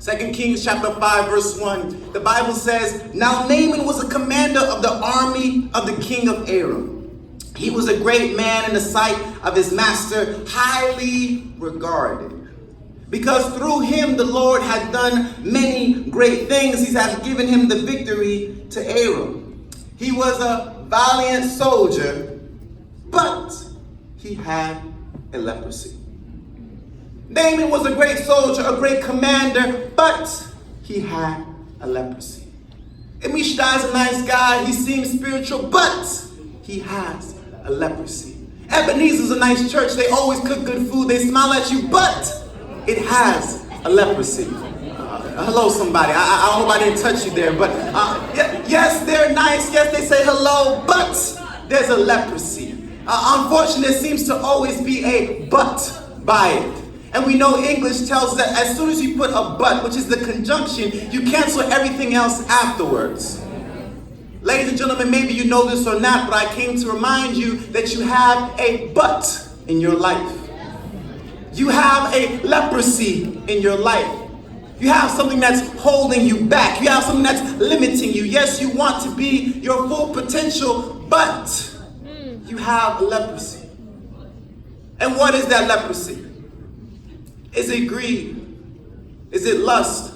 2 Kings chapter 5 verse 1. The Bible says, now Naaman was a commander of the army of the king of Aram. He was a great man in the sight of his master, highly regarded. Because through him the Lord had done many great things. He has given him the victory to Aram. He was a valiant soldier, but he had a leprosy. Naaman was a great soldier, a great commander, but he had a leprosy. Ammishaddai is a nice guy. He seems spiritual, but he has a leprosy. Ebenezer is a nice church. They always cook good food. They smile at you, but it has a leprosy. Hello, somebody. I hope I didn't touch you there, but yes, they're nice. Yes, they say hello, but there's a leprosy. Unfortunately, there seems to always be a but by it. And we know English tells us that as soon as you put a but, which is the conjunction, you cancel everything else afterwards. Ladies and gentlemen, maybe you know this or not, but I came to remind you that you have a but in your life. You have a leprosy in your life. You have something that's holding you back. You have something that's limiting you. Yes, you want to be your full potential, but you have a leprosy. And what is that leprosy? Is it greed? Is it lust?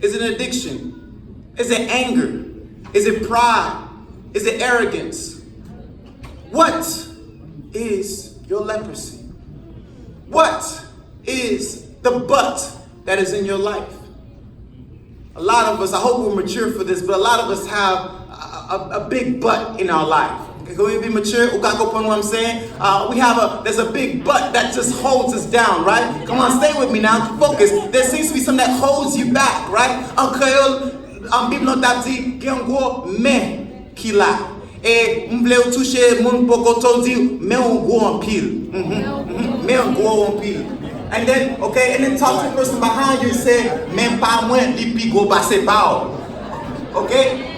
Is it an addiction? Is it anger? Is it pride? Is it arrogance? What is your leprosy? What is the but that is in your life? A lot of us, I hope we're mature for this, but a lot of us have a big but in our life. Can we be mature? What I'm saying? There's a big but that just holds us down, right? Come on, stay with me now. Focus. There seems to be something that holds you back, right? People not dit mais qui là. Et m'vle ou toucher moun poko to di mais on go en pile. Mais on go en pile. And then talk to the person behind you and say, même pas moins li pi go passe pa. Okay?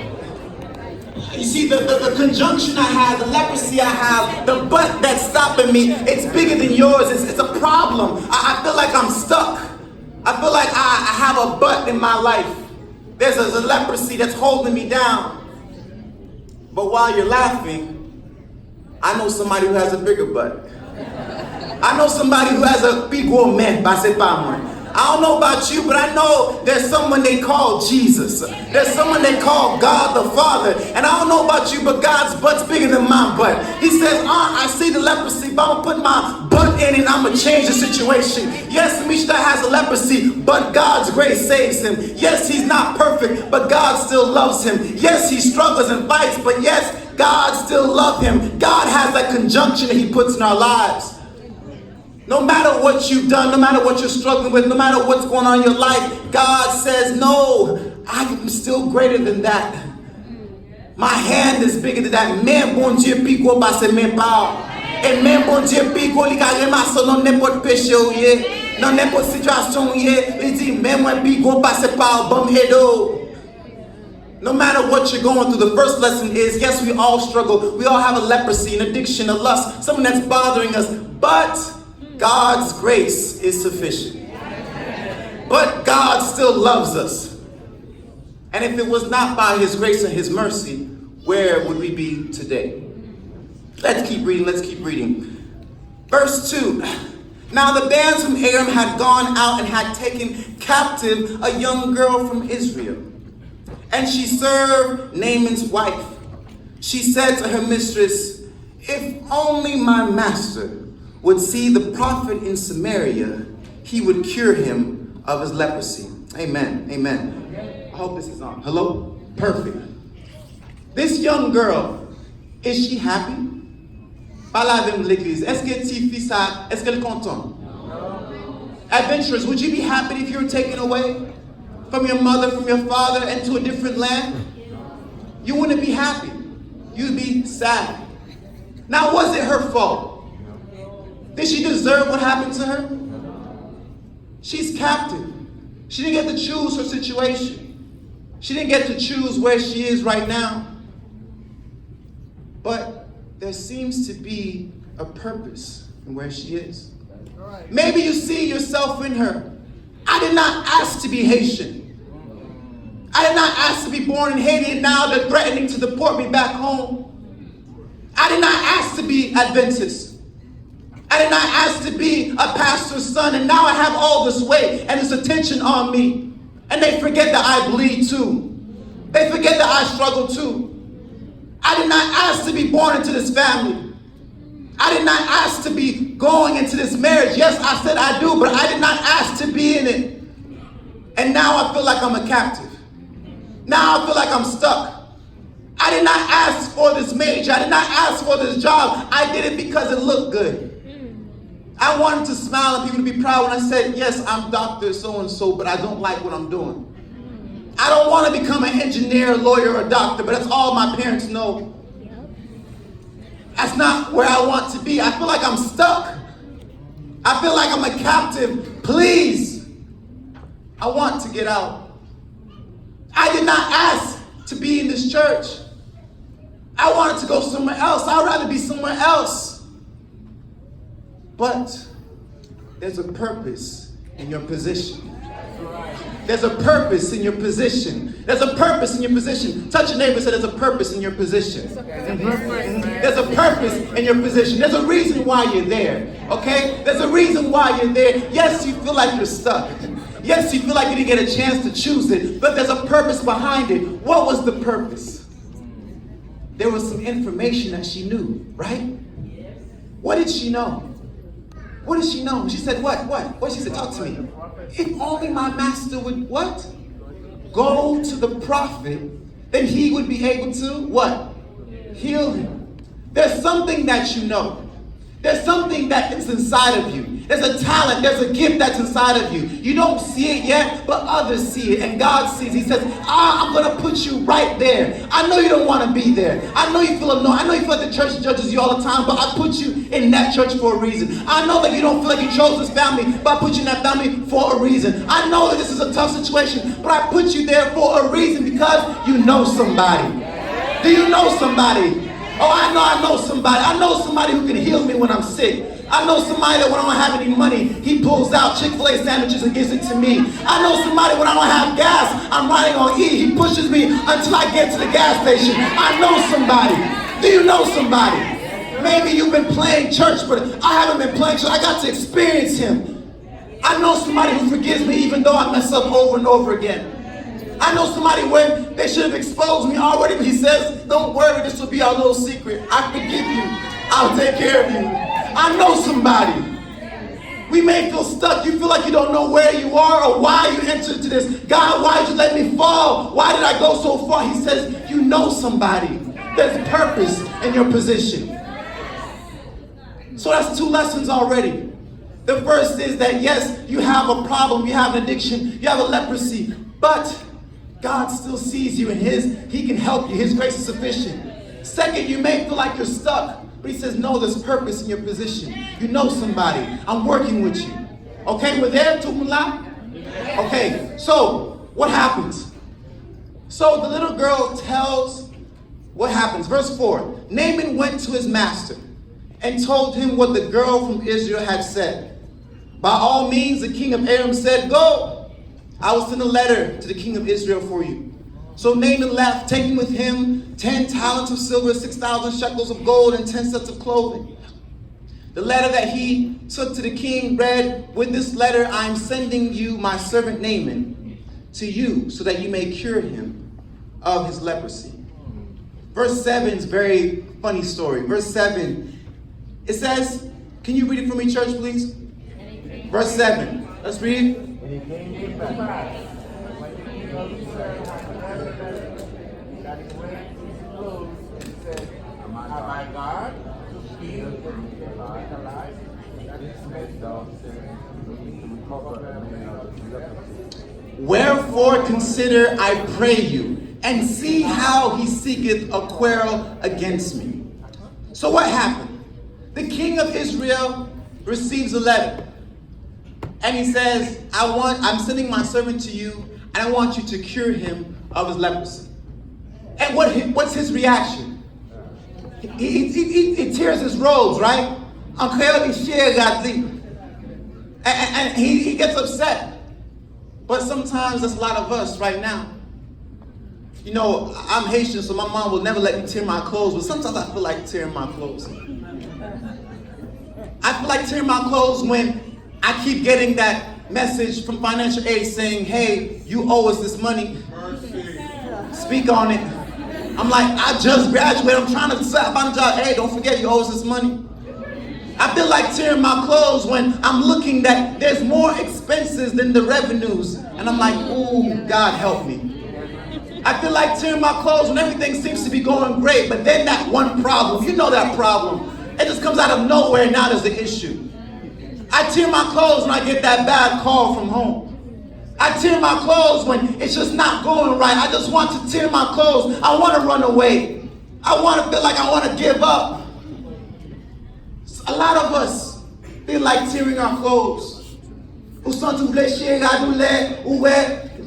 You see, the conjunction I have, the leprosy I have, the but that's stopping me, it's bigger than yours. It's a problem. I feel like I'm stuck. I feel like I have a but in my life. There's a leprosy that's holding me down. But while you're laughing, I know somebody who has a bigger butt. I know somebody who has a big woman. I don't know about you, but I know there's someone they call Jesus. There's someone they call God the Father. And I don't know about you, but God's butt's bigger than my butt. He says, I see the leprosy, but I'm going to put my butt in and I'm going to change the situation. Yes, Ammishaddai has a leprosy, but God's grace saves him. Yes, he's not perfect, but God still loves him. Yes, he struggles and fights, but yes, God still loves him. God has that conjunction that he puts in our lives. No matter what you've done, no matter what you're struggling with, no matter what's going on in your life, God says, no, I am still greater than that. My hand is bigger than that. Mais bon Dieu pico passe mes pas. Et même bon Dieu pico li ka remasse non n'importe péché ou yé, non n'importe situation ou yé, li dit même moi pico passe pas bum hedo. No matter what you're going through, the first lesson is, yes, we all struggle. We all have a leprosy, an addiction, a lust, something that's bothering us, but God's grace is sufficient. But God still loves us. And if it was not by his grace and his mercy, where would we be today? Let's keep reading. Verse 2. Now the bands from Aram had gone out and had taken captive a young girl from Israel. And she served Naaman's wife. She said to her mistress, if only my master would see the prophet in Samaria, he would cure him of his leprosy. Amen. Amen. I hope this is on. Hello? Perfect. This young girl, is she happy? Parlez avec l'église. Est-ce que ti fils ça? Est-ce qu'elle est contente? Adventurers, would you be happy if you were taken away from your mother, from your father, into a different land? You wouldn't be happy. You'd be sad. Now, was it her fault? Did she deserve what happened to her? She's captive. She didn't get to choose her situation. She didn't get to choose where she is right now. But there seems to be a purpose in where she is. Maybe you see yourself in her. I did not ask to be Haitian. I did not ask to be born in Haiti, and now they're threatening to deport me back home. I did not ask to be Adventist. I did not ask to be a pastor's son, and now I have all this weight and this attention on me. And they forget that I bleed too. They forget that I struggle too. I did not ask to be born into this family. I did not ask to be going into this marriage. Yes, I said I do, but I did not ask to be in it. And now I feel like I'm a captive. Now I feel like I'm stuck. I did not ask for this major. I did not ask for this job. I did it because it looked good. I wanted to smile and people to be proud when I said, yes, I'm Dr. So-and-so, but I don't like what I'm doing. I don't want to become an engineer, lawyer, or doctor, but that's all my parents know. That's not where I want to be. I feel like I'm stuck. I feel like I'm a captive. Please, I want to get out. I did not ask to be in this church. I wanted to go somewhere else. I'd rather be somewhere else. But there's a purpose in your position. There's a purpose in your position. There's a purpose in your position. Touch your neighbor and say, there's a purpose in your position. There's a purpose in your position. There's a reason why you're there. Okay? There's a reason why you're there. Yes, you feel like you're stuck. Yes, you feel like you didn't get a chance to choose it, but there's a purpose behind it. What was the purpose? There was some information that she knew, right? What did she know? What did she know? She said, what? What? She said, talk to me. If only my master would, what? Go to the prophet, then he would be able to, what? Heal him. There's something that you know. There's something that is inside of you. There's a talent, there's a gift that's inside of you. You don't see it yet, but others see it, and God sees. He says, I'm going to put you right there. I know you don't want to be there. I know you feel annoyed. I know you feel like the church judges you all the time, but I put you in that church for a reason. I know that you don't feel like you chose this family, but I put you in that family for a reason. I know that this is a tough situation, but I put you there for a reason because you know somebody. Do you know somebody? Oh, I know somebody. I know somebody who can heal me when I'm sick. I know somebody that when I don't have any money, he pulls out Chick-fil-A sandwiches and gives it to me. I know somebody when I don't have gas, I'm riding on E. He pushes me until I get to the gas station. I know somebody. Do you know somebody? Maybe you've been playing church, but I haven't been playing church. I got to experience him. I know somebody who forgives me even though I mess up over and over again. I know somebody when they should have exposed me already, but he says, don't worry, this will be our little secret. I forgive you. I'll take care of you. I know somebody. We may feel stuck. You feel like you don't know where you are or why you entered into this. God, why did you let me fall? Why did I go so far? He says, you know somebody. There's purpose in your position. So that's 2 lessons already. The first is that yes, you have a problem, you have an addiction, you have a leprosy, but God still sees you and He can help you. His grace is sufficient. Second, you may feel like you're stuck. But he says, no, there's purpose in your position. You know somebody. I'm working with you. Okay, we're there, Tumula? Okay, so what happens? So the little girl tells what happens. Verse 4. Naaman went to his master and told him what the girl from Israel had said. By all means, the king of Aram said, go. I will send a letter to the king of Israel for you. So Naaman left, taking with him 10 talents of silver, 6,000 shekels of gold, and 10 sets of clothing. The letter that he took to the king read, with this letter I am sending you my servant Naaman to you, so that you may cure him of his leprosy. Verse 7 is a very funny story. Verse 7, it says, can you read it for me, church, please? Verse 7, let's read it. Wherefore consider, I pray you, and see how he seeketh a quarrel against me. So what happened? The king of Israel receives a letter. And he says, I'm sending my servant to you, and I want you to cure him of his leprosy. And what's his reaction? He tears his robes, right? And he gets upset. But sometimes that's a lot of us right now. You know, I'm Haitian, so my mom will never let me tear my clothes, but sometimes I feel like tearing my clothes. I feel like tearing my clothes when I keep getting that message from financial aid saying, hey, you owe us this money. Speak on it. I'm like, I just graduated. I'm trying to find a job. Hey, don't forget you owe us this money. I feel like tearing my clothes when I'm looking that there's more expenses than the revenues. And I'm like, ooh, God help me. I feel like tearing my clothes when everything seems to be going great, but then that one problem, you know that problem, it just comes out of nowhere and now there's an issue. I tear my clothes when I get that bad call from home. I tear my clothes when it's just not going right. I just want to tear my clothes. I want to run away. I want to feel like I want to give up. A lot of us feel like tearing our clothes. Ou sent ou vle chéri à douleur, ou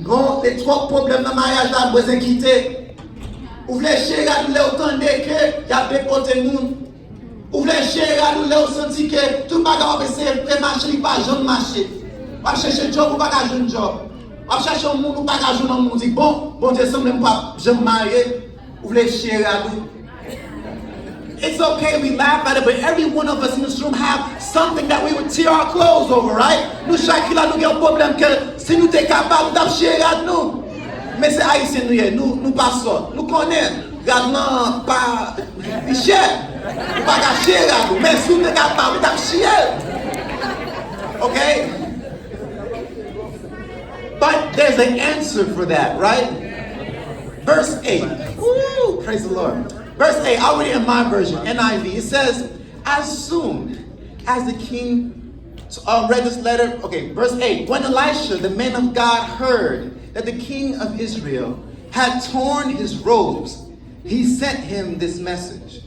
gon les trop problèmes dans mariage là besoin quitter. Ou vle chéri à douleur autant que y a déporté nous. Ou vle chéri à douleur senti que tout bagage essayer faire marcher pas jamais marcher. Va chercher job ou pas ka joindre job. Va chercher un monde ou pas ka joindre un monde dit bon Dieu ça même pas jamais marié. Ou vle chéri à douleur. It's okay, we laugh at it, but every one of us in this room have something that we would tear our clothes over, right? Nous chaque là nous avons un problème que si nous t'es capable d'apchier à nous. Mais c'est haïtien nous pas ça. Nous connaissons. Regarde non pas cher. Pas cacher à nous, mais si nous t'es capable d'apchier. Okay? But there's an answer for that, right? Verse 8. Woo, praise the Lord. Verse 8, I'll read it in my version, NIV. It says, as soon as the king read this letter, okay, verse 8. When Elisha, the man of God, heard that the king of Israel had torn his robes, he sent him this message.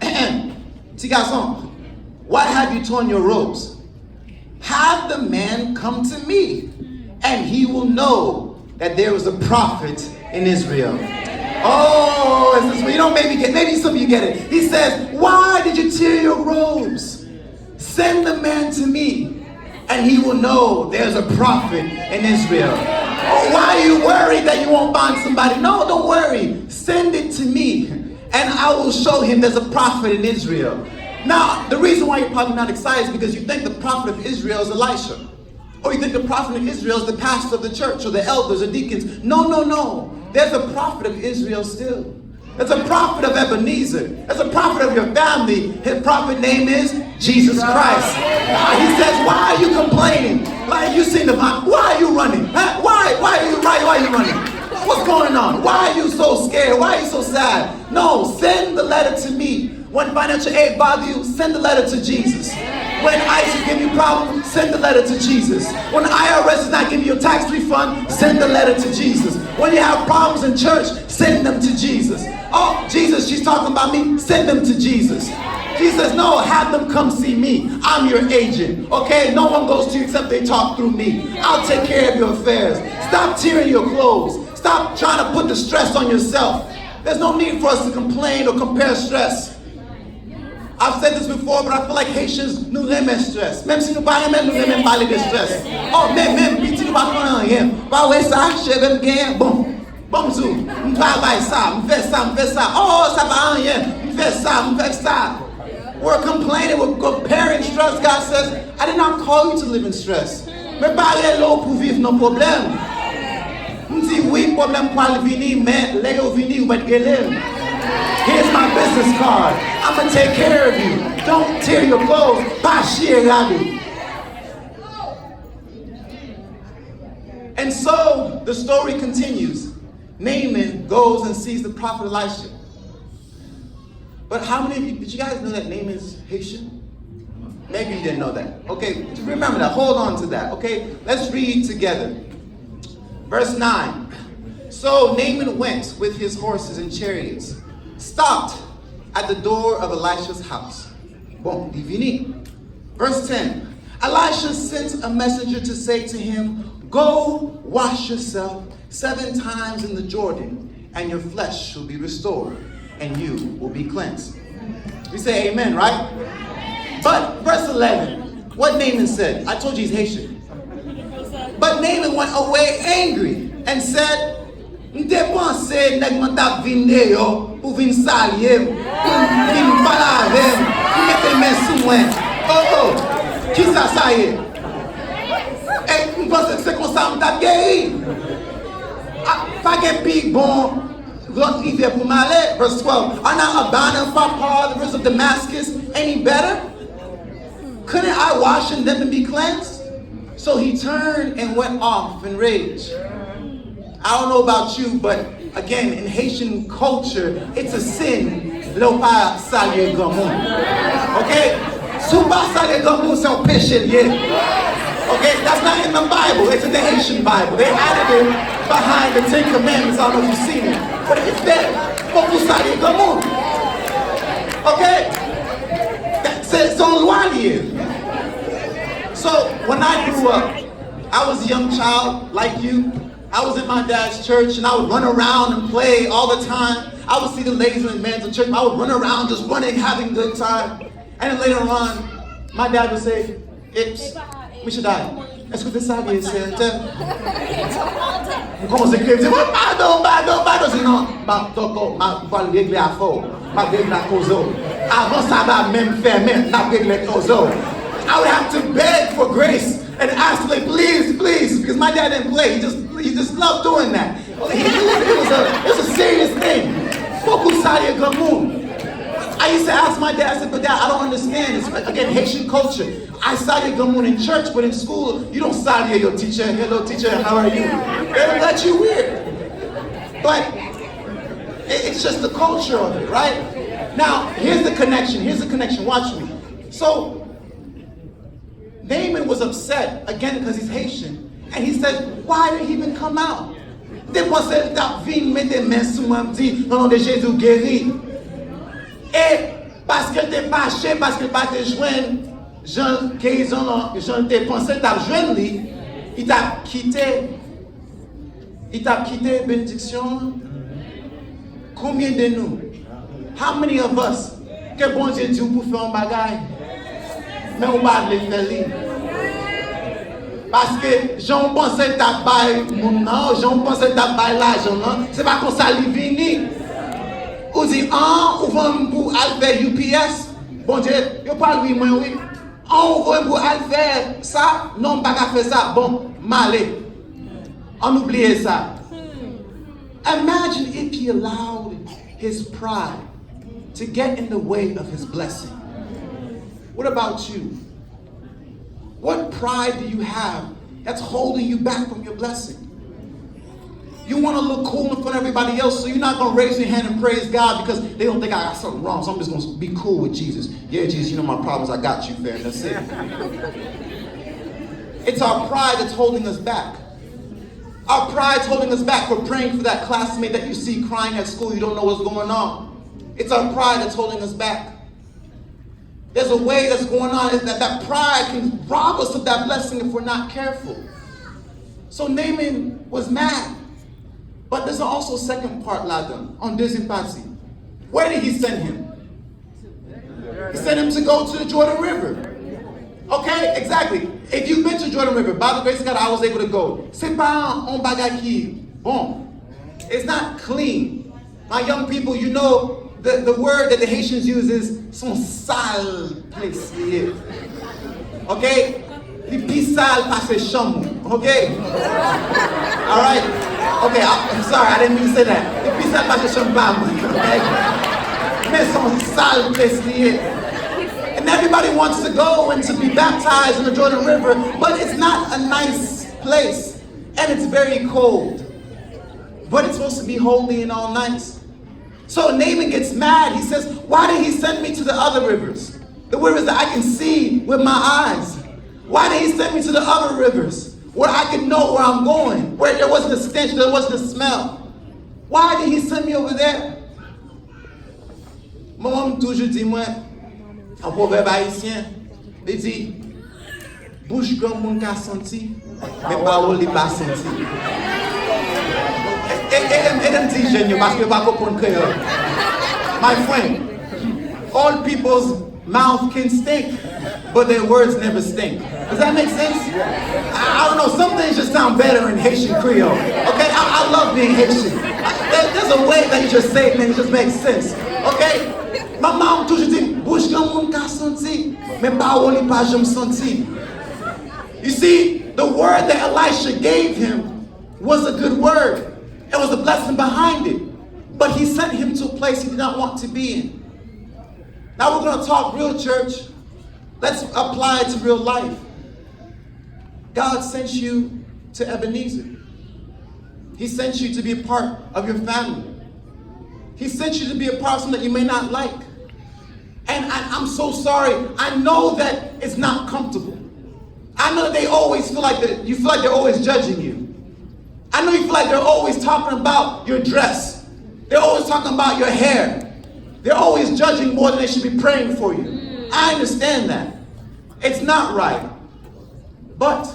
Petit garçon, why have you torn your robes? Have the man come to me, and he will know that there is a prophet in Israel. Oh, you know, maybe some of you get it. He says, why did you tear your robes? Send the man to me, and he will know there's a prophet in Israel. Oh, why are you worried that you won't find somebody? No, don't worry. Send it to me, and I will show him there's a prophet in Israel. Now, the reason why you're probably not excited is because you think the prophet of Israel is Elisha. Or you think the prophet of Israel is the pastor of the church, or the elders, or deacons. No. There's a prophet of Israel still. There's a prophet of Ebenezer. There's a prophet of your family. His prophet name is Jesus Christ. He says, why are you complaining? Like you seen the Bible. Why are you running? Huh? Why are you running? What's going on? Why are you so scared? Why are you so sad? No, send the letter to me. When financial aid bother you, send the letter to Jesus. When ICE is giving you problems, send the letter to Jesus. When IRS is not giving you a tax refund, send the letter to Jesus. When you have problems in church, send them to Jesus. Oh, Jesus, she's talking about me, send them to Jesus. Jesus, no, have them come see me. I'm your agent, okay? No one goes to you except they talk through me. I'll take care of your affairs. Stop tearing your clothes. Stop trying to put the stress on yourself. There's no need for us to complain or compare stress. I've said this before, but I feel like Haitians nous aiment stress. Même si nous parlons même, nous aimons parler de stress. Oh, même, petit nous parlons rien. Bah ouais, ça, je vais me gagner. Bon, tout. Je travaille ça, je fais ça. Oh, ça va rien. Je fais ça. We're complaining, we're comparing stress. God says, I did not call you to live in stress. Mais parlez l'eau pour vivre nos problèmes. Je dis oui, problème pour aller venir, mais les venir, ou être guérir. Here's my business card. I'm going to take care of you. Don't tear your clothes. And so the story continues. Naaman goes and sees the prophet Elisha. But how many of you, did you guys know that Naaman is Haitian? Maybe you didn't know that. Okay, remember that. Hold on to that. Okay, let's read together. Verse 9. So Naaman went with his horses and chariots, stopped at the door of Elisha's house. Bon, divini. Verse 10. Elisha sent a messenger to say to him, go wash yourself 7 times in the Jordan, and your flesh shall be restored, and you will be cleansed. We say amen, right? But verse 11, what Naaman said, I told you he's Haitian. But Naaman went away angry and said, m'te pense nèg man t'a vinn yo pour vinn salier, pour vinn parler avec, pour mettre mes sous moi. Oh, qui ça y est? Et m'pense que c'est comme ça m't'a guéri. Pas qu'un pig bon, l'autre rivière pour m'aller. Verse 12. Are not Abana and Pharpar, the rivers of Damascus, any better? Couldn't I wash in them and be cleansed? So he turned and went off in rage. I don't know about you, but again, in Haitian culture, it's a sin de ne pas saluer grand monde. Okay? Si pas saluer grand monde, c'est un péché lié. Okay? That's not in the Bible. It's in the Haitian Bible. They added it behind the Ten Commandments. I don't know if you've seen it. But it's there. Faut que saluer grand monde. Okay? C'est un loi lié. So, when I grew up, I was a young child like you. I was in my dad's church and I would run around and play all the time. I would see the ladies and men in church. I would run around just running, having a good time. And then later on, my dad would say, Ammishaddai, est-ce que tu sais bien c'est un tel? Comment c'est que tu dis, pardon. Je dis non, je vais régler à fort. Je vais régler à cause. Avant ça va même faire même, je vais régler à cause. I would have to beg for grace and ask, like, please, because my dad didn't play. He just loved doing that. It was a serious thing. I used to ask my dad, I said, but Dad, I don't understand. It's, again, Haitian culture. I saluted Gamoon in church, but in school, you don't salute your teacher. Hello, teacher, how are you? It'll let you weird. But it's just the culture of it, right? Now, here's the connection. Watch me. So, Naaman was upset, again, because he's Haitian. And he said, why did he even come out? Depois ele tá vindo meter main sur moi, me dit, au nom de Jésus guéri. Et parce que t'es fâché, parce que pas te joindre, Jean guérison, Jean t'es pensé t'as joindre lui, il t'a quitté, bénédiction. Combien de nous? How many of us? Que bon Dieu dit pour faire un bagage? Mais on va le faire. Parce que j'en pensais tabac mon nom, j'en pensais tabac l'argent, c'est pas comme ça il vini. Ou dit on va pour aller UPS. Bon Dieu, yo pas lui moi oui. On va pour aller faire ça, non pas faire ça. Bon, malé. On oublie ça. Imagine if he allowed his pride to get in the way of his blessing. What about you? What pride do you have that's holding you back from your blessing? You want to look cool in front of everybody else, so you're not going to raise your hand and praise God because they don't think I got something wrong, so I'm just going to be cool with Jesus. Yeah, Jesus, you know my problems, I got you, fam, that's it. It's our pride that's holding us back. Our pride's holding us back for praying for that classmate that you see crying at school, you don't know what's going on. It's our pride that's holding us back. There's a way that's going on that pride can rob us of that blessing if we're not careful. So Naaman was mad. But there's also a second part, Ladam, on deuxième partie. Where did he send him? He sent him to go to the Jordan River. Okay, exactly. If you've been to Jordan River, by the grace of God, I was able to go. C'est pas un bagage qui bon. It's not clean. My young people, you know, the word that the Haitians use is son sale place. Okay? The plus sale passe chambre. Okay? All right? Okay, I'm sorry, I didn't mean to say that. The plus sale passe chambre. Okay? Mais son sale place. And everybody wants to go and to be baptized in the Jordan River, but it's not a nice place. And it's very cold. But it's supposed to be holy and all nice. So Naaman gets mad. He says, why did he send me to the other rivers? The rivers that I can see with my eyes. Why did he send me to the other rivers where I could know where I'm going, where there wasn't a stench, there wasn't a smell? Why did he send me over there? Mon maman toujours dit moi, en proverbe haïtien, il dit, bouche grand monde qu'a senti, mais parole n'est pas senti. Et them dit génial parce que pas comprendre créole. My friend, all people's mouth can stink, but their words never stink. Does that make sense? I don't know, some things just Haitian Creole. Okay, I love being Haitian. There's a way that you just say it and it just makes sense. Okay? My mom toujours dit, bouche comme mon ka senti, mais parole pas j'aime senti. You see, the word that Elisha gave him was a good word. It was a blessing behind it. But he sent him to a place he did not want to be in. Now we're going to talk real, church. Let's apply it to real life. God sent you to Ebenezer. He sent you to be a part of your family. He sent you to be a part of something that you may not like. And I'm so sorry. I know that it's not comfortable. I know that they always feel like you feel like they're always judging you. I know you feel like they're always talking about your dress. They're always talking about your hair. They're always judging more than they should be praying for you. I understand that. It's not right. But,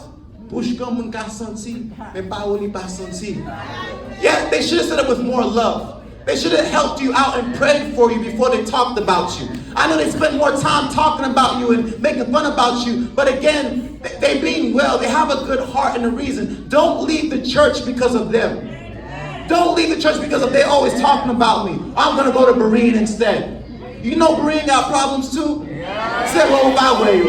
yeah, they should have said it with more love. They should have helped you out and prayed for you before they talked about you. I know they spent more time talking about you and making fun about you, but again, they mean well. They have a good heart and a reason. Don't leave the church because of them. Don't leave the church because of they always talking about me. I'm going to go to Berean instead. You know Berean got problems too? Say, well, by way.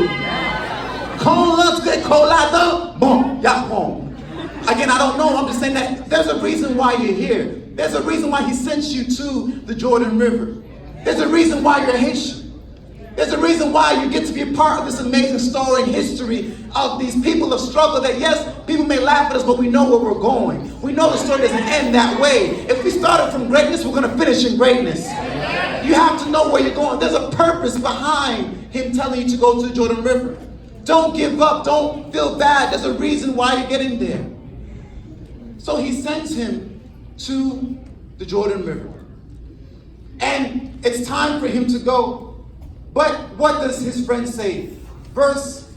Again, I don't know. I'm just saying that there's a reason why you're here. There's a reason why he sent you to the Jordan River. There's a reason why you're Haitian. There's a reason why you get to be a part of this amazing story and history of these people of struggle that, yes, people may laugh at us, but we know where we're going. We know the story doesn't end that way. If we started from greatness, we're going to finish in greatness. You have to know where you're going. There's a purpose behind him telling you to go to the Jordan River. Don't give up. Don't feel bad. There's a reason why you're getting there. So he sends him to the Jordan River. And it's time for him to go. But what does his friend say? Verse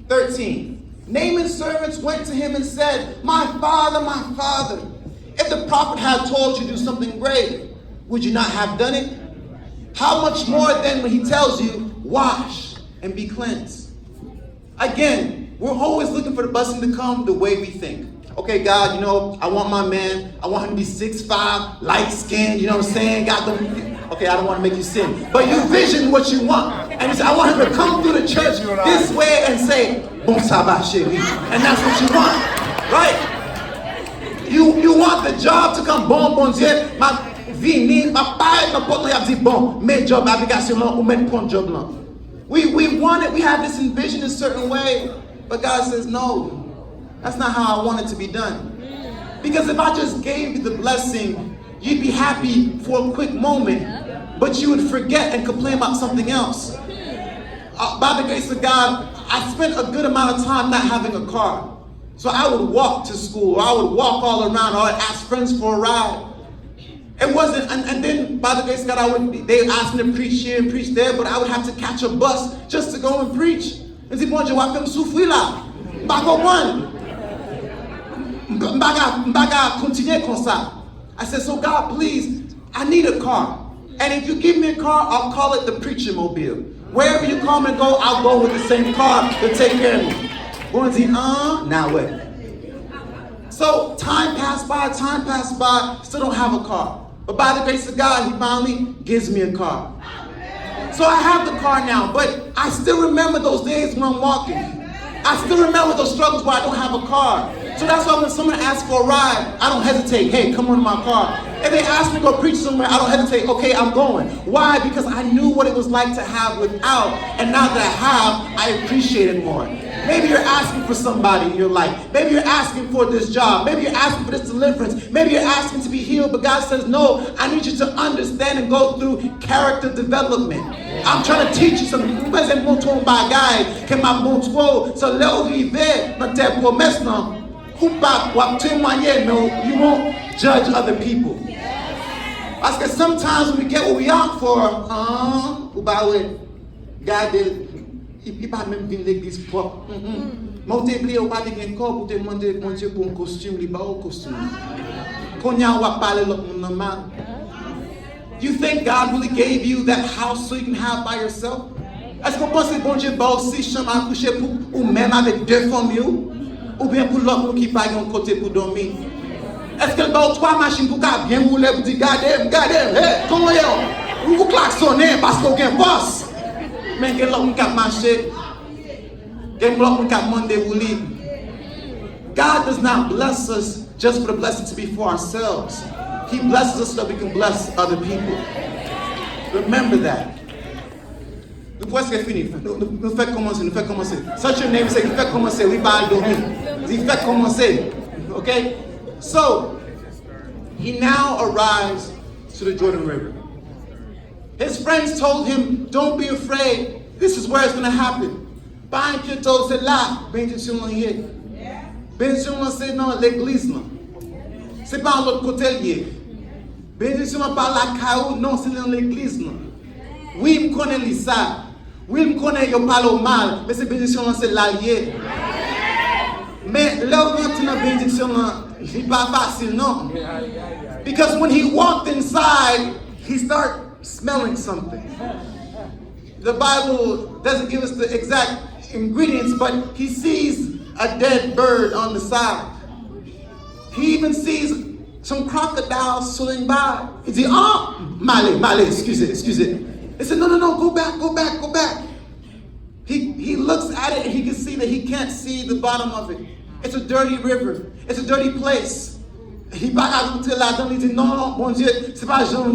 13. Naaman's servants went to him and said, my father, if the prophet had told you to do something great, would you not have done it? How much more then when he tells you, wash and be cleansed? Again, we're always looking for the blessing to come the way we think. Okay, God, you know, I want my man. I want him to be 6'5", light-skinned, you know what I'm saying? Okay, I don't want to make you sin. But you vision what you want. And you say, I want him to come through the church this way and say, bon sabbat, chérie. And that's what you want, right? You want the job to come, bon Dieu, ma vie ni, ma paye, ma porte, y a dit, bon, mes job, application, ou mes point job là. We want it, we have this envision in a certain way. But God says, no. That's not how I want it to be done. Because if I just gave you the blessing, you'd be happy for a quick moment, but you would forget and complain about something else. By the grace of God, I spent a good amount of time not having a car. So I would walk to school, or I would walk all around, or I would ask friends for a ride. It wasn't, and then by the grace of God, they would ask me to preach here and preach there, but I would have to catch a bus just to go and preach. And say, bon, je vais me souffrir là. I said, so God, please, I need a car. And if you give me a car, I'll call it the preacher mobile. Wherever you call me and go, I'll go with the same car to take care of me. One say, now what? So time passed by, still don't have a car. But by the grace of God, he finally gives me a car. So I have the car now, but I still remember those days when I'm walking. I still remember those struggles where I don't have a car. So that's why when someone asks for a ride, I don't hesitate. Hey, come on in my car. If they ask me to go preach somewhere, I don't hesitate. Okay, I'm going. Why? Because I knew what it was like to have without. And now that I have, I appreciate it more. Maybe you're asking for somebody in your life. Maybe you're asking for this job. Maybe you're asking for this deliverance. Maybe you're asking to be healed. But God says, no, I need you to understand and go through character development. I'm trying to teach you something. You won't judge other people. Because sometimes when we get what we out for, God did. Il pas même venir l'église propre. Monter oublier ou pas de gain corps pour te demander bon Dieu pour un costume, il pas au costume. Quand y a va parler l'autre monde normal. You think God really gave you that house so you can have by yourself? Est-ce que vous pensez bon Dieu ba aussi chambre à coucher pour ou même avec deux femmes you? ou bien pour l'autre qui pas un côté pour dormir? Est-ce qu'elle va 3 machines pour bien rouler pour dire gardez, hey, comment est-ce? Vous klaxonnez parce qu'on a un boss. Mais quel l'homme qui a marché? Quel l'homme qui a demandé vous libre? God does not bless us just for the blessing to be for ourselves. He blesses us so that we can bless other people. Remember that. Nous presque fini. Nous faisons commencer. Such your name say, nous faisons commencer. Oui, pas dormir. Nous faisons commencer. Okay? So, he now arrives to the Jordan River. His friends told him, don't be afraid. This is where it's going to happen. Pas inquiétant, c'est là. Bénédiction là y est. Bénédiction là c'est dans l'église là. C'est pas à l'autre côté lié. Bénédiction là pas la caillou, non, c'est dans l'église là. Oui, me connais ça. Oui, me connais yo parle mal, mais c'est bénédiction là c'est l'allié. Mais là où on a bénédiction là, c'est pas facile non. Because when he walked inside, he started smelling something. The Bible doesn't give us the exact ingredients, but he sees a dead bird on the side. He even sees some crocodiles swimming by. He says, Malé, excusez. He said, no, go back. He looks at it and he can see that he can't see the bottom of it. It's a dirty river. It's a dirty place. Il va rajouter là-dedans, il dit non, mon Dieu, c'est pas genre,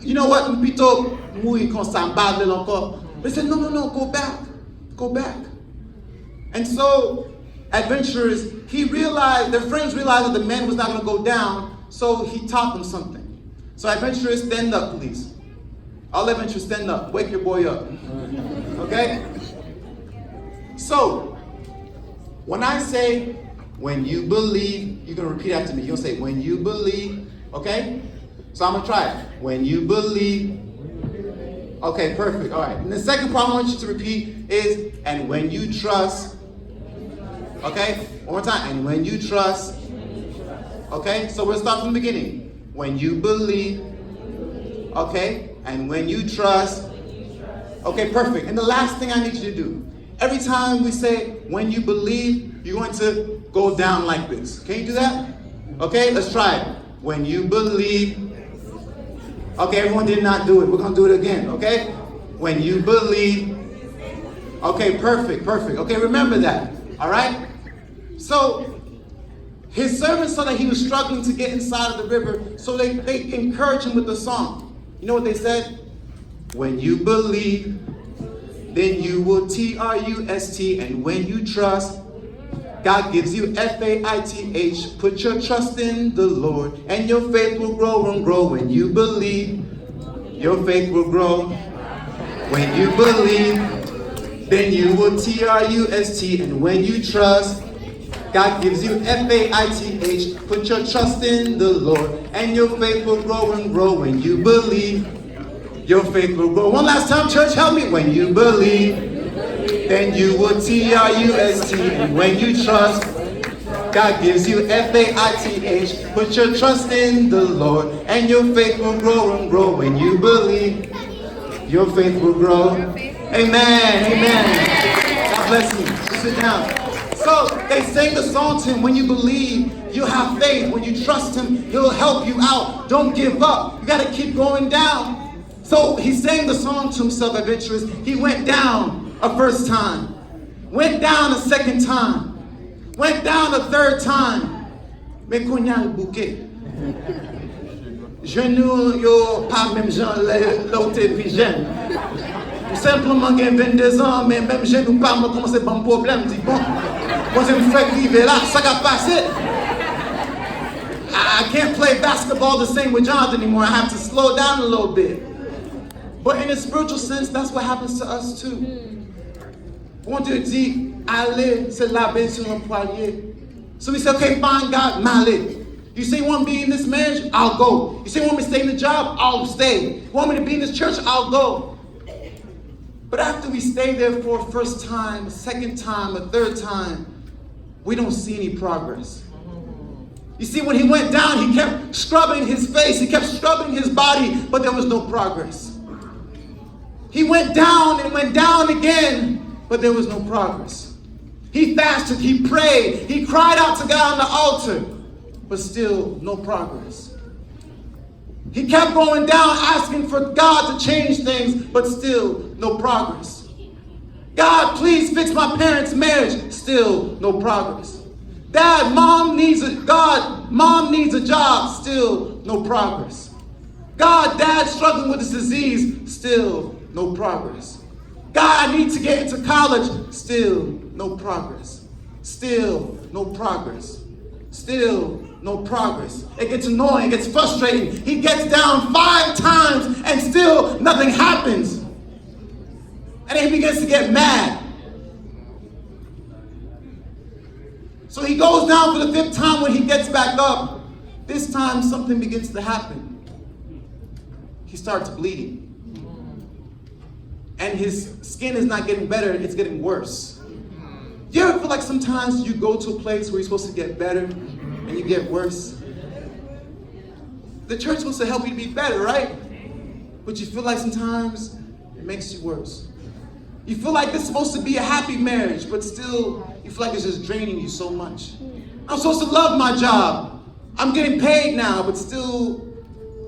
you know what, plutôt mouille quand ça battle encore. But he said, no, go back. And so, adventurers, their friends realized that the man was not going to go down, so he taught them something. So adventurers, stand up, please. All adventurers, stand up. Wake your boy up. Okay? So, when I say, when you believe, you're going to repeat after me. You'll say, when you believe, okay? So I'm going to try it. When you believe. Okay, perfect. All right. And the second part I want you to repeat is, and when you trust. Okay? One more time. And when you trust. Okay? So we'll start from the beginning. When you believe. Okay? And when you trust. Okay, perfect. And the last thing I need you to do. Every time we say, when you believe, you're going to go down like this. Can you do that? Okay, let's try it. When you believe. Okay, everyone did not do it. We're going to do it again, okay? When you believe. Okay, perfect. Okay, remember that, all right? So, his servants saw that he was struggling to get inside of the river, so they encouraged him with the song. You know what they said? When you believe, then you will trust, and when you trust, God gives you faith. Put your trust in the Lord, and your faith will grow and grow. When you believe, your faith will grow. When you believe, then you will trust, and when you trust, God gives you faith. Put your trust in the Lord, and your faith will grow and grow. When you believe, your faith will grow. One last time, church, help me. When you believe, then you will trust, and when you trust, God gives you faith. Put your trust in the Lord, and your faith will grow and grow. When you believe, your faith will grow. Amen. God bless you. Sit down. So they sang the song to him. When you believe, you have faith. When you trust him, he'll help you out. Don't give up. You got to keep going down. So he sang the song to himself, adventurous. He went down a first time, went down a second time, went down a third time. Mais qu'on y a le bouquet. Genou yo pas même gens l'autre jeune. Simplement j'ai 22 ans, mais même genou pas me commencer à un problème. Dis bon, moi je me fais arriver là, ça va passer. I can't play basketball the same with Jonathan anymore. I have to slow down a little bit. But in a spiritual sense, that's what happens to us too. When Dieu dit, allez, c'est la baie sur le poilier. So we say, okay, fine, God, m'aller. You say you want me to be in this marriage? I'll go. You say you want me to stay in the job? I'll stay. You want me to be in this church? I'll go. But after we stay there for a first time, a second time, a third time, we don't see any progress. You see, when he went down, he kept scrubbing his face, he kept scrubbing his body, but there was no progress. He went down and went down again, but there was no progress. He fasted, he prayed, he cried out to God on the altar, but still no progress. He kept going down asking for God to change things, but still no progress. God, please fix my parents' marriage, still no progress. Mom needs a job, still no progress. God, Dad's struggling with this disease, still no progress. God, I need to get into college, still no progress. Still no progress. Still no progress. It gets annoying, it gets frustrating. He gets down 5 times and still nothing happens. And then he begins to get mad. So he goes down for the 5th time. When he gets back up, this time something begins to happen. He starts bleeding. And his skin is not getting better, it's getting worse. You ever feel like sometimes you go to a place where you're supposed to get better and you get worse? The church is supposed to help you to be better, right? But you feel like sometimes it makes you worse. You feel like this is supposed to be a happy marriage, but still you feel like it's just draining you so much. I'm supposed to love my job. I'm getting paid now, but still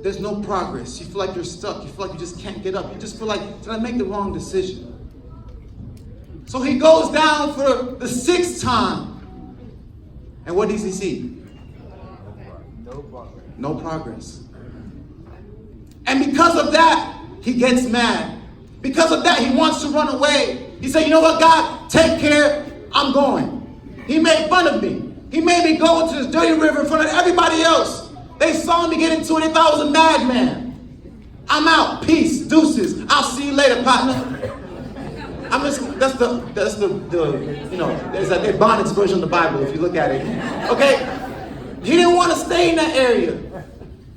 there's no progress. You feel like you're stuck. You feel like you just can't get up. You just feel like, did I make the wrong decision? So he goes down for the 6th time. And what does he see? No progress. No progress. And because of that, he gets mad. Because of that, he wants to run away. He said, you know what, God, take care, I'm going. He made fun of me. He made me go into this dirty river in front of everybody else. They saw me get into it, they thought I was a madman. I'm out, peace, deuces, I'll see you later, partner. That's the there's a Ebonics version of the Bible if you look at it. Okay? He didn't want to stay in that area.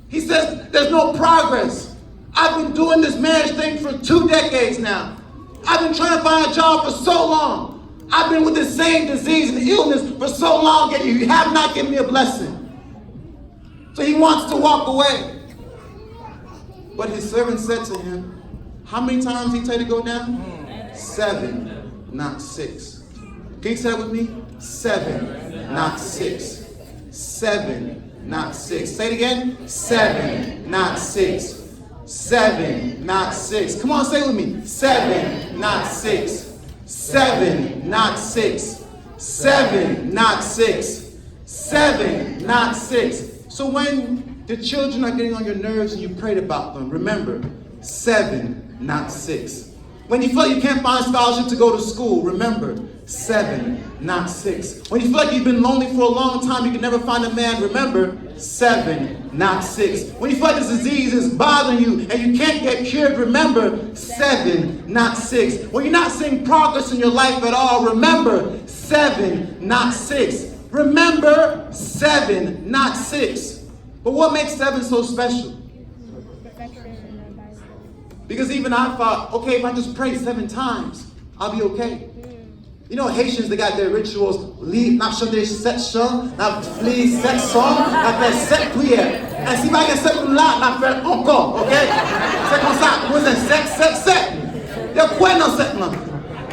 He says, there's no progress. I've been doing this marriage thing for 2 decades now. I've been trying to find a job for so long. I've been with the same disease and illness for so long, and you have not given me a blessing. So he wants to walk away. But his servant said to him, how many times did he tell you to go down? 7, not 6. Can you say that with me? 7, not 6. 7, not 6. Say it again. 7, not 6. 7, not 6. Come on, say it with me. 7, not 6. 7, not 6. 7, not 6. 7, not 6. So when the children are getting on your nerves and you prayed about them, remember, 7, not 6. When you feel like you can't find a scholarship to go to school, remember, 7, not 6. When you feel like you've been lonely for a long time, you can never find a man, remember, 7, not 6. When you feel like this disease is bothering you and you can't get cured, remember, 7, not 6. When you're not seeing progress in your life at all, remember, 7, not 6. Remember, 7, not 6. But what makes 7 so special? Because even I thought, okay, if I just pray 7 times, I'll be okay. You know, Haitians, they got their rituals. N'a chanter 7 chants, n'a fli 7 sons, n'a fait 7 prières. Et si pas 7 là, n'a fait encore, ok? C'est comme ça, vous êtes 7. You're quite on 7 là.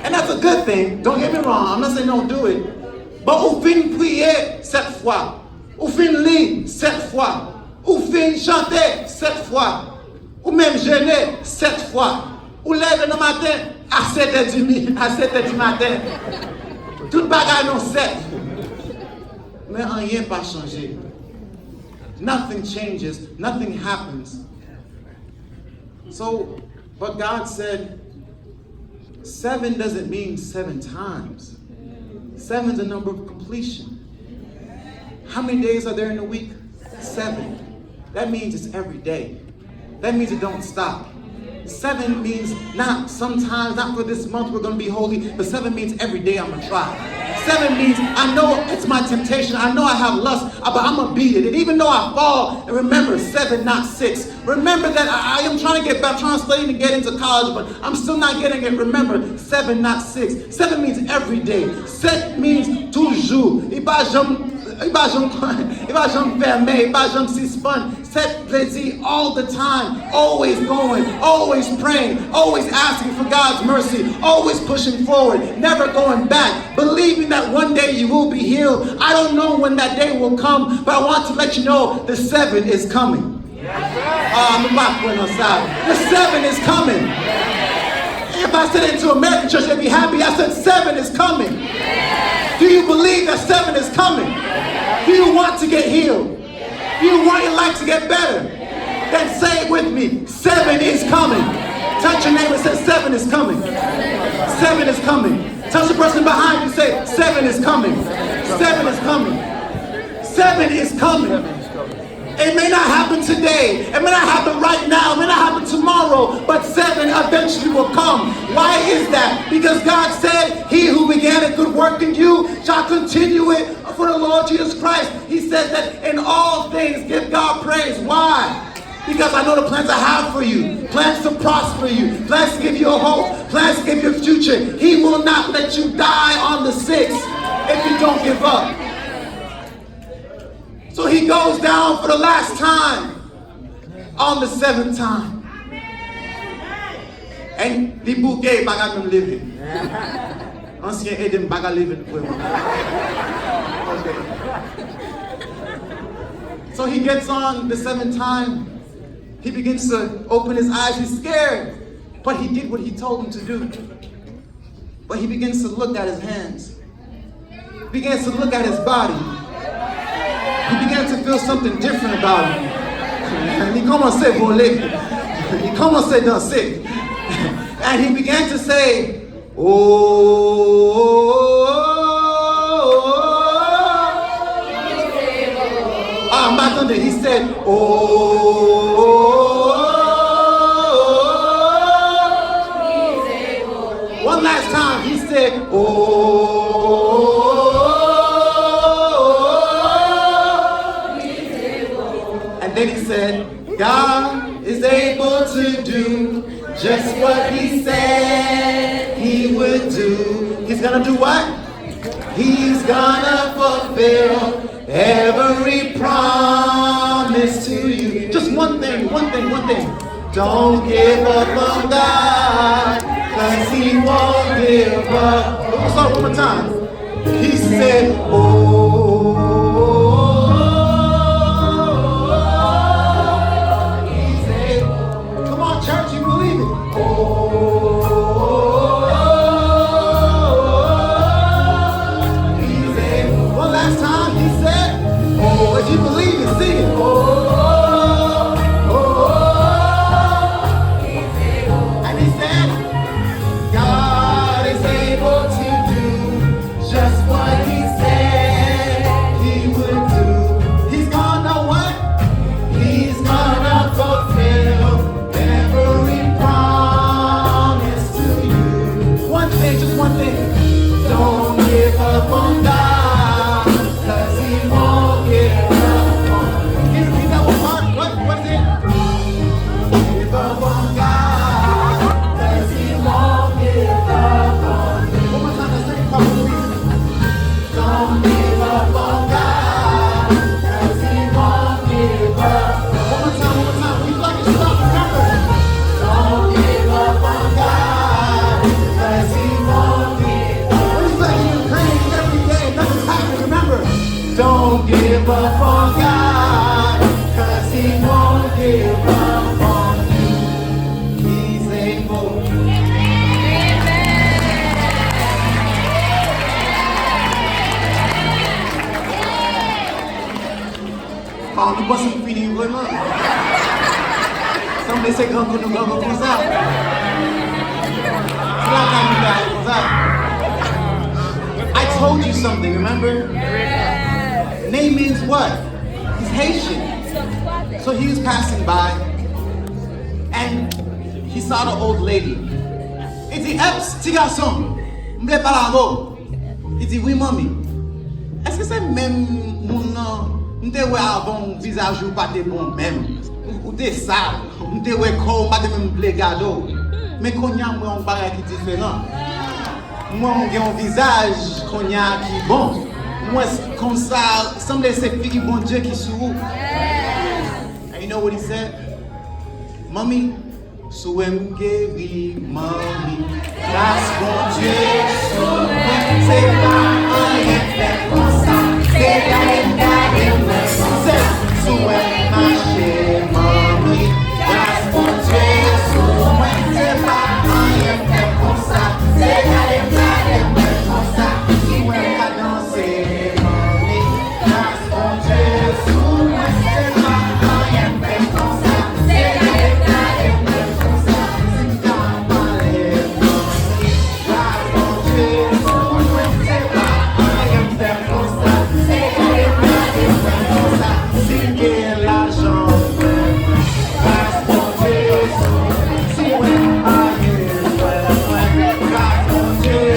And that's a good thing, don't get me wrong, I'm not saying don't do it. But ou fin prier 7 fois, ou fin lire 7 fois, ou fin chanter 7 fois. Ou même jeûner 7 fois. Ou lever le matin à 7h du matin. Tout bagaille non 7. Mais rien pas changé. Nothing changes. Nothing happens. So, but God said, 7 doesn't mean 7 times. 7 is a number of completion. How many days are there in a week? 7. That means it's every day. That means it don't stop. 7 means not sometimes, not for this month we're going to be holy, but 7 means every day I'm going to try. 7 means I know it's my temptation. I know I have lust, but I'm going to beat it. And even though I fall, and remember, 7, not 6. Remember that I am trying to get back, trying to study to get into college, but I'm still not getting it. Remember, 7, not 6. 7 means every day. 7 means toujours. il va jamais fermer, il va jamais suspendre. Set plaisir all the time, always going, always praying, always asking for God's mercy, always pushing forward, never going back, believing that one day you will be healed. I don't know when that day will come, but I want to let you know the 7 is coming. The 7 is coming. If I said it to American church, they'd be happy. I said 7 is coming. Do you believe that 7 is coming? Do you want to get healed? Do you want your life to get better? Then say it with me. 7 is coming. Touch your neighbor and say 7 is coming. 7 is coming. Touch the person behind you and say 7 is coming. 7 is coming. 7 is coming. It may not happen today. It may not happen right now. It may not happen tomorrow. But 7 eventually will come. Why is that? Because God said, he who began a good work in you shall continue it for the Lord Jesus Christ. He said that in all things give God praise. Why? Because I know the plans I have for you. Plans to prosper you. Plans to give you a hope. Plans to give you a future. He will not let you die on the 6th if you don't give up. So he goes down for the last time on the 7th time. And the bouquet baga même living. Ancien Eden baga living. So he gets on the 7th time. He begins to open his eyes. He's scared. But he did what he told him to do. But he begins to look at his hands. He begins to look at his body. He began to feel something different about him. And he commence à voler. He commence à danser. And he began to say, oh, he said, one last time, he said, and then he said, God is able to do just what he said he would do. He's gonna do what? He's gonna fulfill every promise to you. Just one thing. Don't give up on God, 'cause he won't give up. Let's start one more time. He said, he's able. Come on, church, you believe it. He's able. One last time, he said, if you believe it, sing it. And he said, God is able to do just what he said he would do. He's gonna what? He's gonna fulfill every promise to you. One thing, just one thing. Don't give up on God, 'cause he won't give up on you. Can you read that one part? What is it? Give up on God, 'cause he won't give up on you. One more time, the second part, please. Don't give up on God, 'cause he won't give up. One more time. When you like to stop, remember. Don't give up on God, 'cause he won't give up. When you like you're praying every day, nothing's happening, remember. Don't give up on God, 'cause he won't give up on you. He's able. Oh, nous pensons que fini vraiment. Somebody say, come to the government for that. I told you something, remember? Name means what? He's Haitian. So he was passing by and he saw the old lady. Il dit, petit garçon, m'blé parler avant. Il dit, oui, mamie. Est-ce que c'est même mon nom? M'te ouais avant visage ou pas de bon même. Ou de sale. M'te ouais corps pas de même blé gado. Mais qu'on y a moi on bagage qui différent. Moi on a un visage qu'on y a qui bon. Moi, comme ça, semble ces filles bon Dieu qui sous. And you know what he said? Mommy, souem guéri, mommy. Grâce bon Dieu, souem, c'est pas rien fait comme ça. C'est souem marché, mommy. Grâce bon Dieu, souem, c'est pas rien fait comme ça. C'est comme ça. Souem a dansé, mommy. Grâce bon Dieu, souem, c'est pas rien fait comme ça. C'est comme ça. C'est dans ma lèvre, mommy. Grâce bon Dieu, souem, c'est pas rien fait comme ça. C'est comme ça. C'est que l'argent. Grâce bon Dieu, souem, grâce bon Dieu,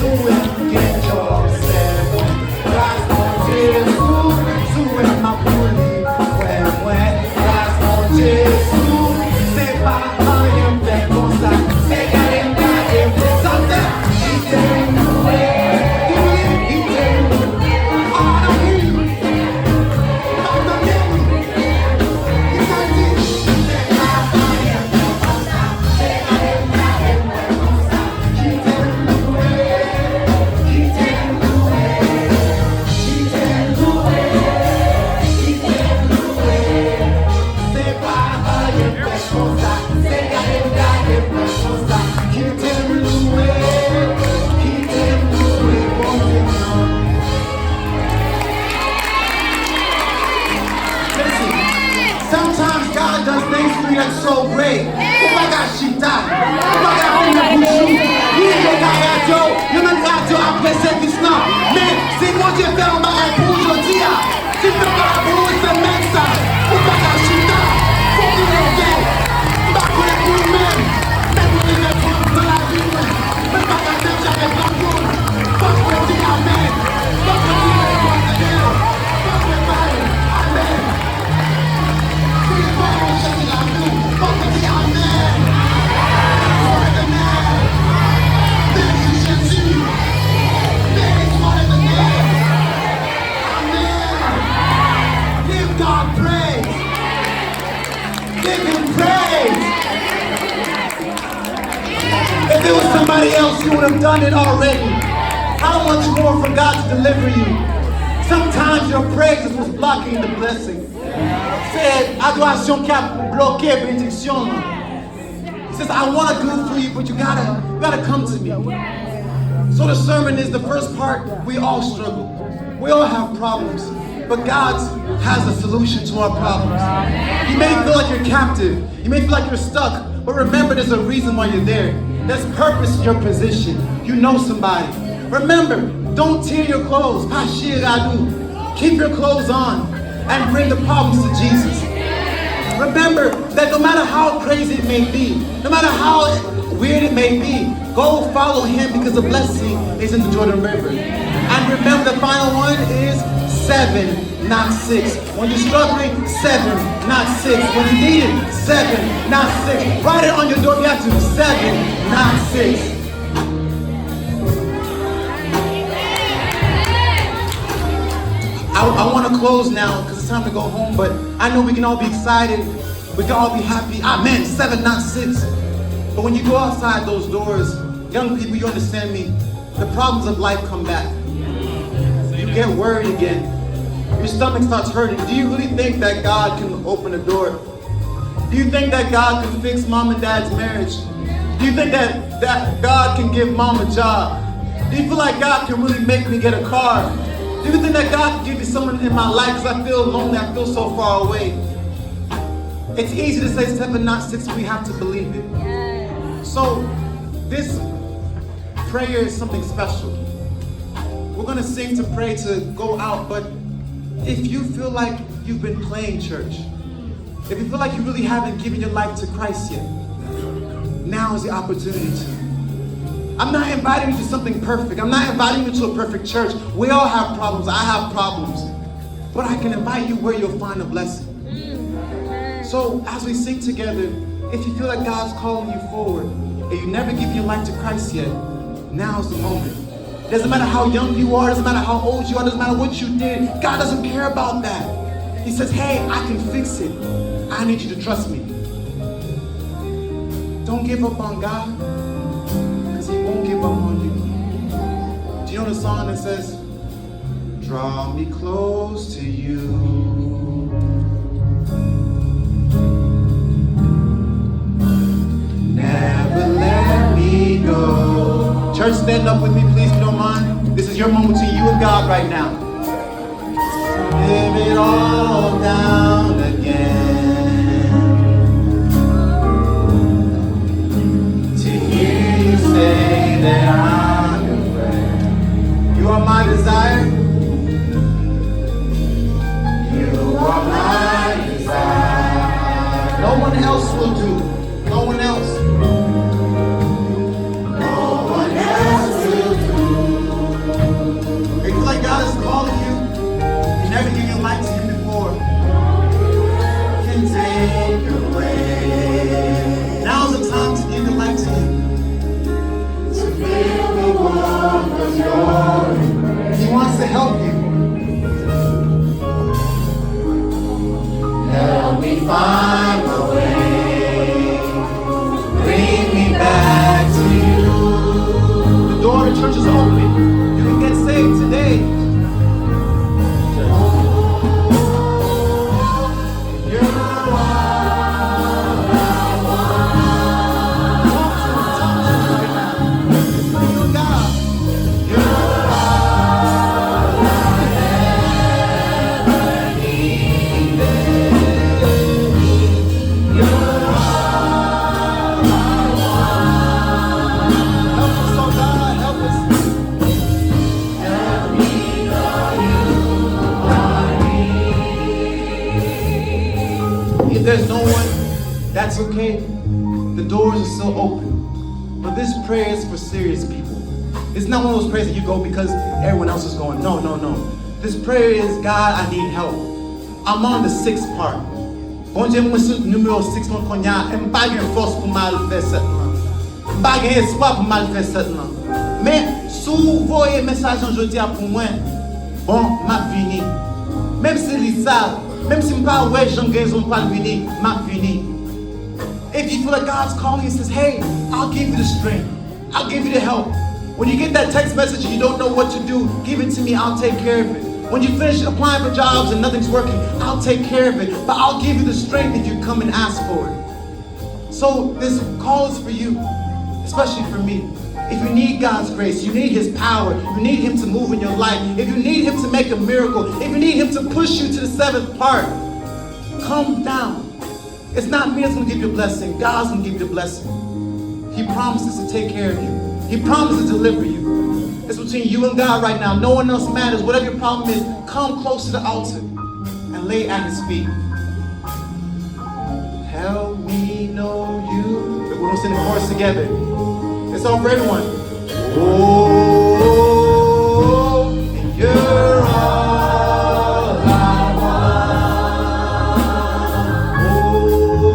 souem, get yourself. Grâce bon Dieu, souem, ma poulie, ouais. Grâce bon Dieu, c'est pas rien fait comme ça. C'est carré, santé. Il t'aime, il t'aime. Oh, il sometimes God does things for you that's so great. Upagashita, upagabuchu, yigagayajo, yumagajo apresefisna. Mais c'est moi qui fais un bagage pour aujourd'hui. Tu fais pas pour ce mec ça. Upagashita, faut que vous ayez. Pas pour les vous-même. Mais pour les mettre dans la vie. Mais pas qu'à faire jamais plein de monde. Pas pour le dire amen. Pas pour le dire amen. Pas pour le parler. Amen. Give God praise. Give him praise. If it was somebody else, you would have done it already. How much more for God to deliver you? Sometimes your praise is what's blocking the blessing. C'est adoration qui a bloqué la bénédiction. He says, I want to do for you, but you gotta come to me. So the sermon is the first part. We all struggle. We all have problems. But God has a solution to our problems. You may feel like you're captive. You may feel like you're stuck. But remember, there's a reason why you're there. There's purpose in your position. You know somebody. Remember, don't tear your clothes. Keep your clothes on and bring the problems to Jesus. Remember that no matter how crazy it may be, no matter how weird it may be, go follow him because the blessing is in the Jordan River. And remember the final one is 7, not 6. When you're struggling, 7, not 6. When you need it, 7, not 6. Write it on your door if you have to. 7, not 6. I want to close now because it's time to go home, but I know we can all be excited. We can all be happy. Amen. 7, not 6. But when you go outside those doors, young people, you understand me, the problems of life come back. You get worried again. Your stomach starts hurting. Do you really think that God can open a door? Do you think that God can fix mom and dad's marriage? Do you think that God can give mom a job? Do you feel like God can really make me get a car? Do you think that God can give me someone in my life because I feel lonely, I feel so far away? It's easy to say 7, not 6, we have to believe it. Yes. So, this prayer is something special. We're going to sing to pray to go out, but if you feel like you've been playing church, if you feel like you really haven't given your life to Christ yet, now is the opportunity to. I'm not inviting you to something perfect. I'm not inviting you to a perfect church. We all have problems. I have problems. But I can invite you where you'll find a blessing. So as we sing together, if you feel like God's calling you forward and you never given your life to Christ yet, now's the moment. Doesn't matter how young you are, doesn't matter how old you are, doesn't matter what you did. God doesn't care about that. He says, hey, I can fix it. I need you to trust me. Don't give up on God, because he won't give up on you. Do you know the song that says, draw me close to you? Never let me go. Church, stand up with me, please, if you don't mind. This is your moment between you and God right now. Give it all down again. To hear you say that I'm your friend. You are my desire. You are my desire. No one else will do. No one else. No one else will do. If you feel like God is calling you, you never give your life to him before, can take away. Now's the time to give your life to him. To fill the world with your embrace. He wants to help you. Help me find a way. Bring me back to you. The door of the church is open. You can get saved today. There's no one, that's okay. The doors are still open. But this prayer is for serious people. It's not one of those prayers that you go because everyone else is going. No, no, no. This prayer is, God, I need help. I'm on the 6th part. Bon Dieu, moi sur numéro 6, mon cognac, et m'pas gen force pour mal faire ça. M'pas gen espoir pour mal faire ça. Mais, si vous voyez message aujourd'hui pour moi, bon, m'a fini. Même si c'est ça, même si m'pas ouais, j'en gagne, on pas fini, m'a fini. If you feel like God's calling you and says, hey, I'll give you the strength. I'll give you the help. When you get that text message and you don't know what to do, give it to me, I'll take care of it. When you finish applying for jobs and nothing's working, I'll take care of it. But I'll give you the strength if you come and ask for it. So this call is for you, especially for me. If you need God's grace, you need his power, you need him to move in your life, if you need him to make a miracle, if you need him to push you to the 7th part, come down. It's not me that's going to give you a blessing. God's going to give you a blessing. He promises to take care of you. He promises to deliver you. It's between you and God right now. No one else matters. Whatever your problem is, come close to the altar and lay at his feet. Help me know you. We're going to sing the chorus together. It's all for everyone. Oh, you're all I want.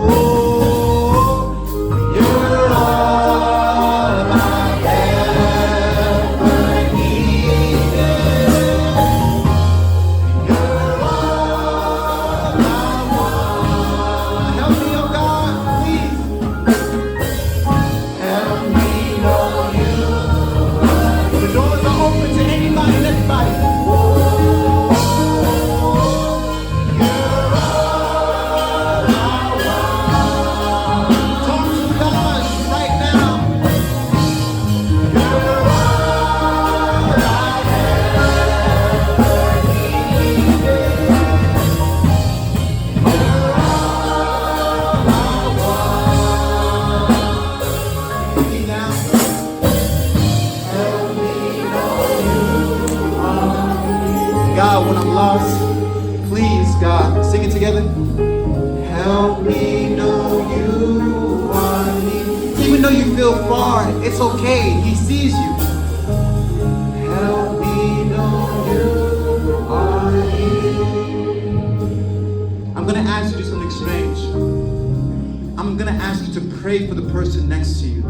Oh, you're all I ever needed. You're all I want. Help me, oh God, please. Help me know you. The doors are open to anybody and everybody. You're all I want. Talk to God right now. You're all I ever needed. You're all I want. Help me now. Help me know you are. God, when I'm lost, please, God, sing it together. Help me know you are near. Even though you feel far, it's okay. He sees you. Help me know you are near. I'm going to ask you to do something strange. I'm going to ask you to pray for the person next to you.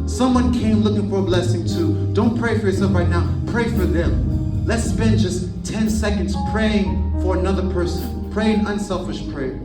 Someone came looking for a blessing too. Don't pray for yourself right now. Pray for them. Let's spend just 10 seconds praying for another person. Pray an unselfish prayer.